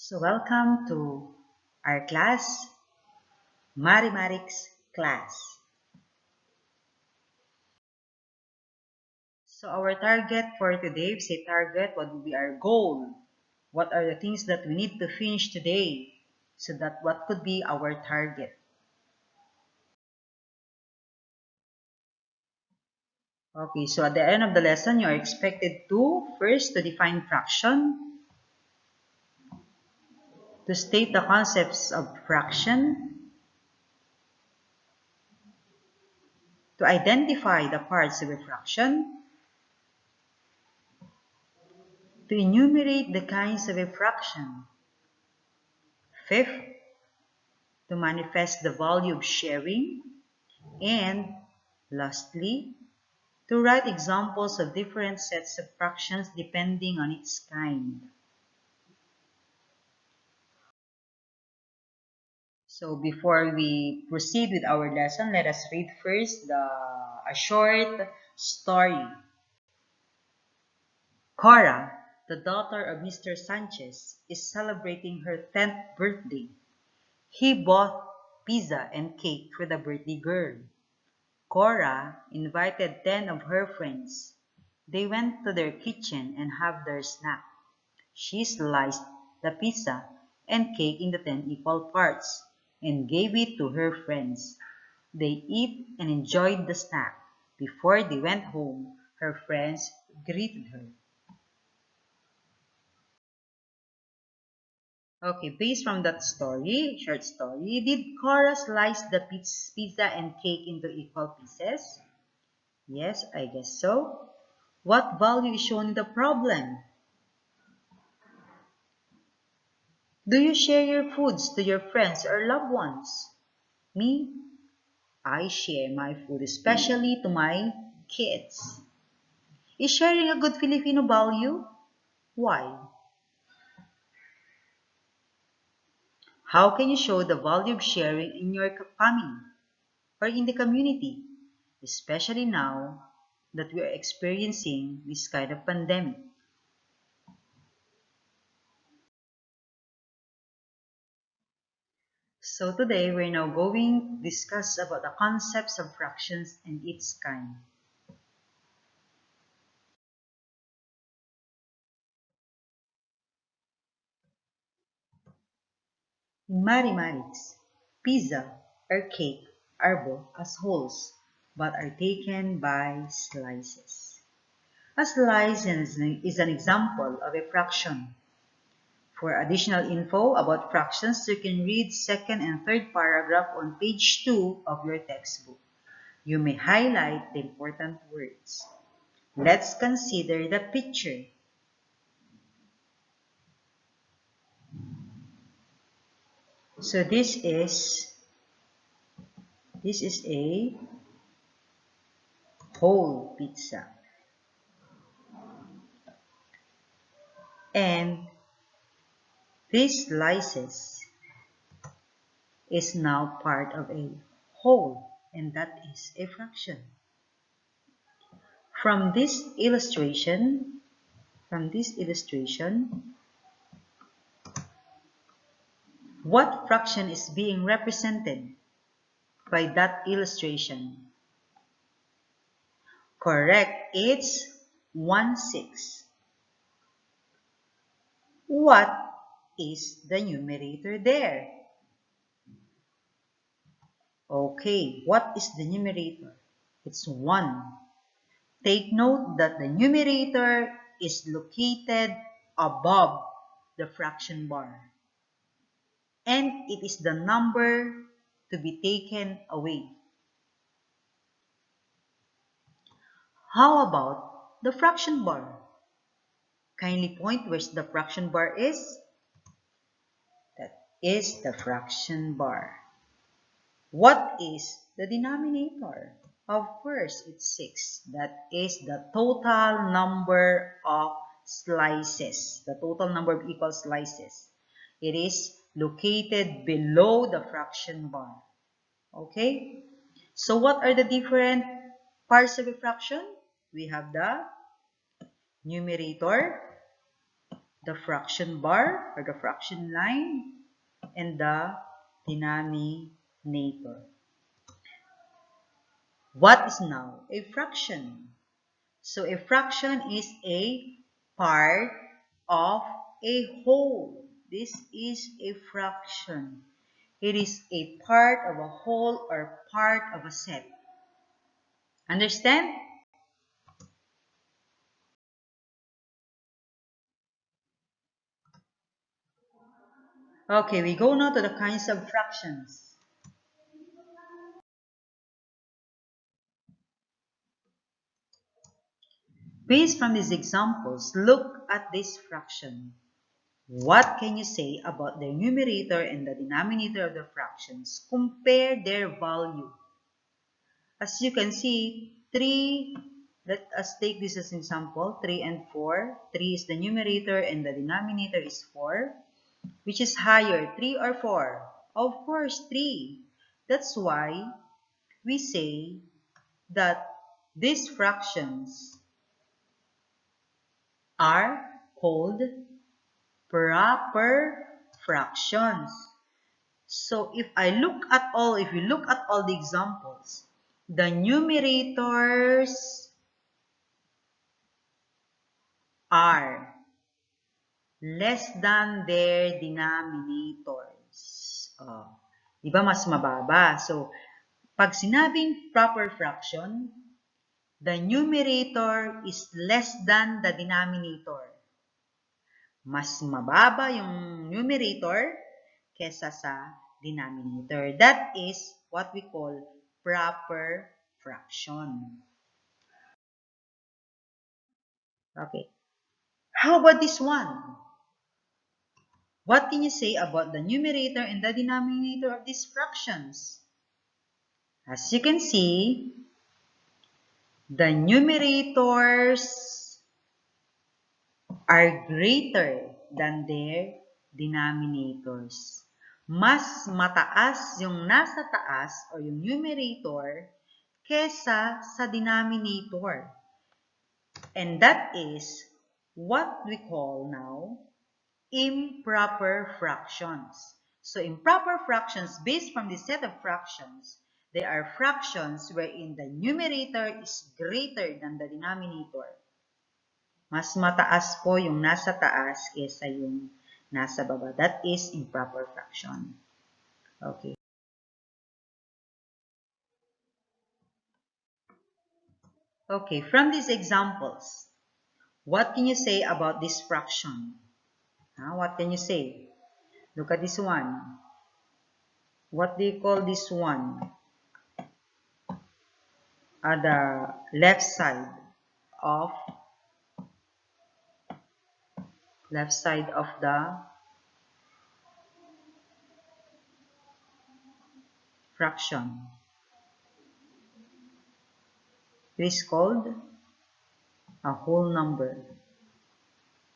So welcome to our class, Mathematics class. So our target for today, say target, what will be our goal? What are the things that we need to finish today? So that what could be our target? Okay, so at the end of the lesson, you are expected to first to define fraction, to state the concepts of fraction, to identify the parts of a fraction, to enumerate the kinds of a fraction. Fifth, to manifest the value of sharing, and lastly, to write examples of different sets of fractions depending on its kind. So before we proceed with our lesson, let us read first a short story. Cora, the daughter of Mr. Sanchez, is celebrating her 10th birthday. He bought pizza and cake for the birthday girl. Cora invited 10 of her friends. They went to their kitchen and have their snack. She sliced the pizza and cake into 10 equal parts and gave it to her friends. They ate and enjoyed the snack. Before they went home, her friends greeted her. Okay, based from that story, short story, did Cora slice the pizza and cake into equal pieces? Yes, I guess so. What value is shown in the problem? Do you share your foods to your friends or loved ones? Me, I share my food especially to my kids. Is sharing a good Filipino value? Why? How can you show the value of sharing in your family or in the community, especially now that we are experiencing this kind of pandemic? So today we're now going to discuss about the concepts of fractions and its kind. In mathematics, pizza or cake are both as wholes, but are taken by slices. A slice is an example of a fraction. For additional info about fractions, you can read second and third paragraph on page 2 of your textbook. You may highlight the important words. Let's consider the picture. So this is a whole pizza. And these slices is now part of a whole, and that is a fraction. From this illustration, what fraction is being represented by that illustration? Correct, it's 1/6. What is the numerator there? Okay, what is the numerator? It's 1. Take note that the numerator is located above the fraction bar, and it is the number to be taken away. How about the fraction bar? Kindly point where the fraction bar is. That is the fraction bar. What is the denominator? Of course, it's 6. That is the total number of slices, the total number of equal slices. It is located below the fraction bar. Okay? So what are the different parts of a fraction? We have the numerator, the fraction bar or the fraction line, and the denominator. What is now a fraction? So a fraction is a part of a whole. This is a fraction. It is a part of a whole or part of a set. Understand? Okay, we go now to the kinds of fractions. Based from these examples, look at this fraction. What can you say about the numerator and the denominator of the fractions? Compare their value. As you can see, 3, let us take this as an example, 3 and 4. 3 is the numerator and the denominator is 4. Which is higher, 3 or 4? Of course, 3. That's why we say that these fractions are called proper fractions. So if you look at all the examples, the numerators are less than their denominators. Oh, di ba mas mababa? So, pag sinabing proper fraction, the numerator is less than the denominator. Mas mababa yung numerator kesa sa denominator. That is what we call proper fraction. Okay. How about this one? What can you say about the numerator and the denominator of these fractions? As you can see, the numerators are greater than their denominators. Mas mataas yung nasa taas o yung numerator kesa sa denominator. And that is what we call now improper fractions. So improper fractions, based from the set of fractions, they are fractions wherein the numerator is greater than the denominator. Mas mataas po yung nasa taas kesa yung nasa baba. That is improper fraction. Okay. Okay, from these examples, what can you say about this fraction? What can you say? Look at this one. What do you call this one? The left side of the fraction. It is called a whole number.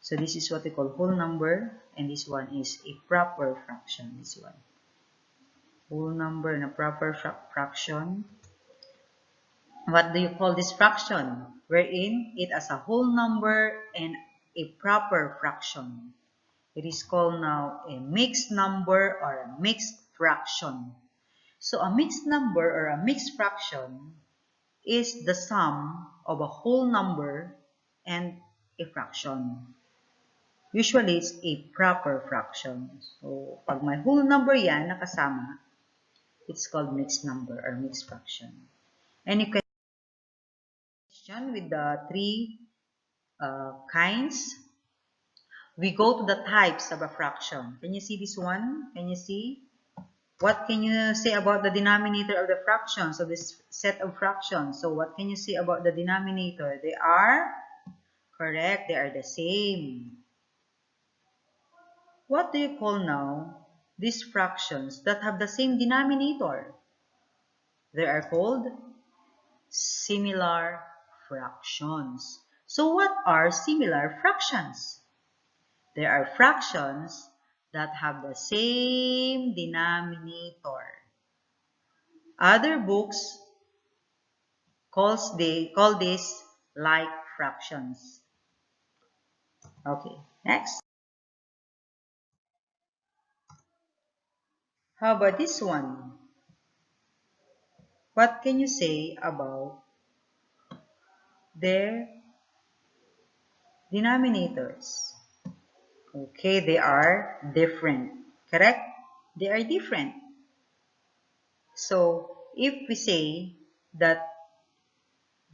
So this is what we call whole number, and this one is a proper fraction. This one. Whole number and a proper fraction. What do you call this fraction? Wherein it has a whole number and a proper fraction. It is called now a mixed number or a mixed fraction. So a mixed number or a mixed fraction is the sum of a whole number and a fraction. Usually, it's a proper fraction. So, pag may whole number yan nakasama, it's called mixed number or mixed fraction. Any question with the three kinds? We go to the types of a fraction. Can you see this one? Can you see? What can you say about the denominator of the fractions of this set of fractions? So what can you say about the denominator? They are correct. They are the same. What do you call now these fractions that have the same denominator? They are called similar fractions. So what are similar fractions? They are fractions that have the same denominator. Other books call this like fractions. Okay, next. How about this one? What can you say about their denominators? Okay, they are different. Correct? They are different. So, if we say that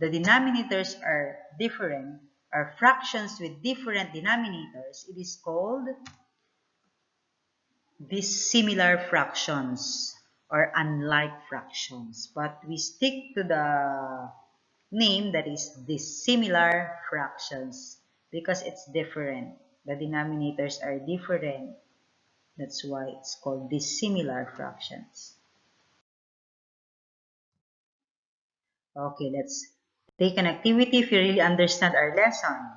the denominators are different, are fractions with different denominators, it is called dissimilar fractions or unlike fractions. But we stick to the name that is dissimilar fractions because it's different. The denominators are different. That's why it's called dissimilar fractions. Okay, let's take an activity if you really understand our lesson.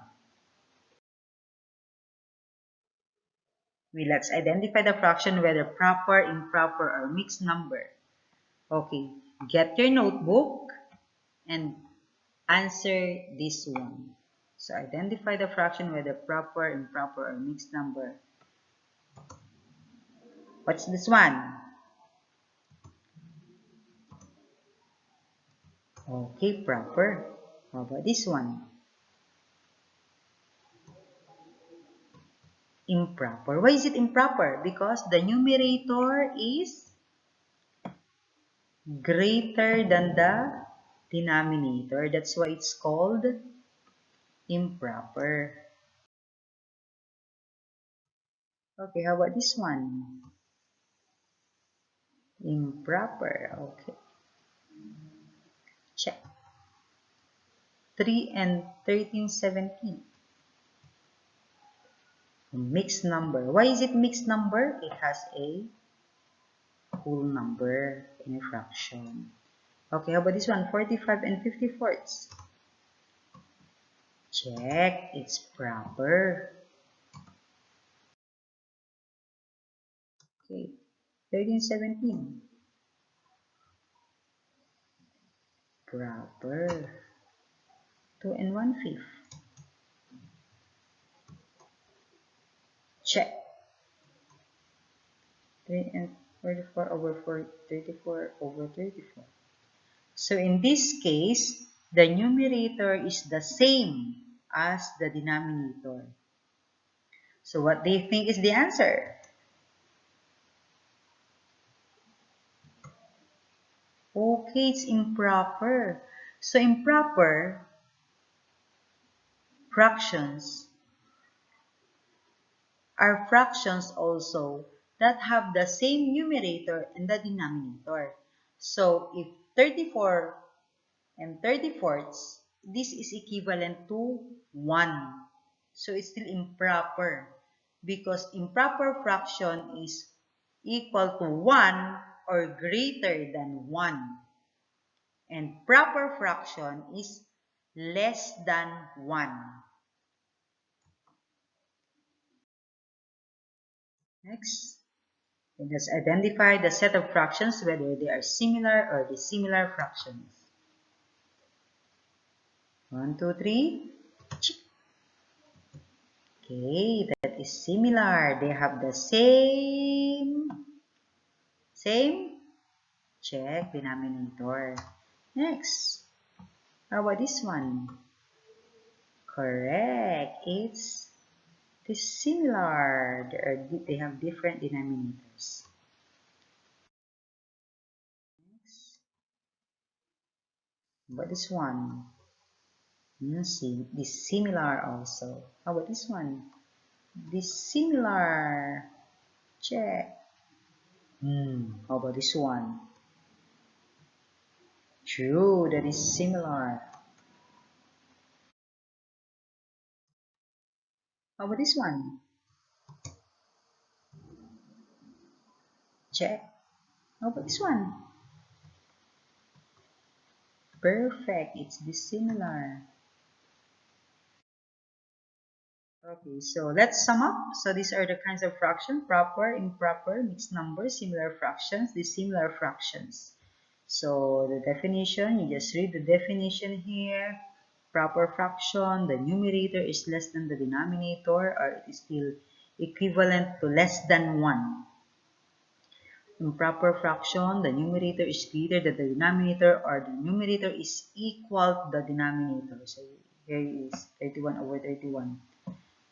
Let's identify the fraction whether proper, improper, or mixed number. Okay, get your notebook and answer this one. So identify the fraction whether proper, improper, or mixed number. What's this one? Okay, proper. How about this one? Improper. Why is it improper? Because the numerator is greater than the denominator. That's why it's called improper. Okay, how about this one? Improper. Okay, check. 3 and 13/17. Mixed number. Why is it mixed number? It has a whole number in a fraction. Okay, how about this one? 45 and 54ths. Check. It's proper. Okay. 13/17. Proper. 2 and 1/5. Check. 3 and 44 over 4, 34 over 34. So in this case, the numerator is the same as the denominator. So what do you think is the answer? Okay, it's improper. So improper fractions are fractions also that have the same numerator and the denominator. So if 34 and 34ths, this is equivalent to 1. So it's still improper because improper fraction is equal to 1 or greater than 1. And proper fraction is less than 1. Next, let's identify the set of fractions whether they are similar or dissimilar fractions. 1, 2, 3. Okay, that is similar. They have the same, check, denominator. Next, how about this one? Correct, it's dissimilar. They have different denominators. Next, how about this one? See, dissimilar also. How about this one? Dissimilar. Check. How about this one? True, that is similar. How about this one? Check. How about this one? Perfect, it's dissimilar. Okay, so let's sum up. So these are the kinds of fraction: proper, improper, mixed numbers, similar fractions, dissimilar fractions. So the definition, you just read the definition here. Proper fraction, the numerator is less than the denominator, or it is still equivalent to less than 1. Improper fraction, the numerator is greater than the denominator, or the numerator is equal to the denominator. So here is 31 over 31.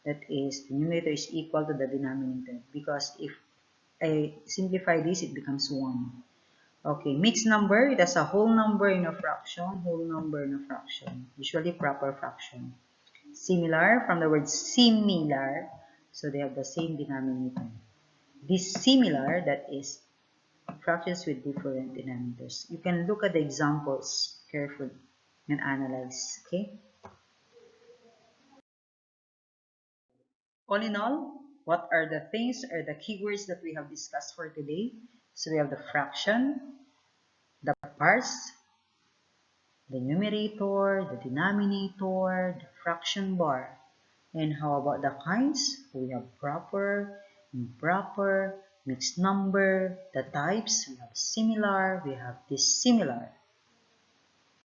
That is, the numerator is equal to the denominator, because if I simplify this, it becomes 1. Okay, mixed number, it has a whole number in a fraction, usually proper fraction. Similar, from the word similar, so they have the same denominator. Dissimilar, that is fractions with different denominators. You can look at the examples carefully and analyze, okay? All in all, what are the things or the keywords that we have discussed for today? So we have the fraction, the parts, the numerator, the denominator, the fraction bar. And how about the kinds? We have proper, improper, mixed number, the types, we have similar, we have dissimilar.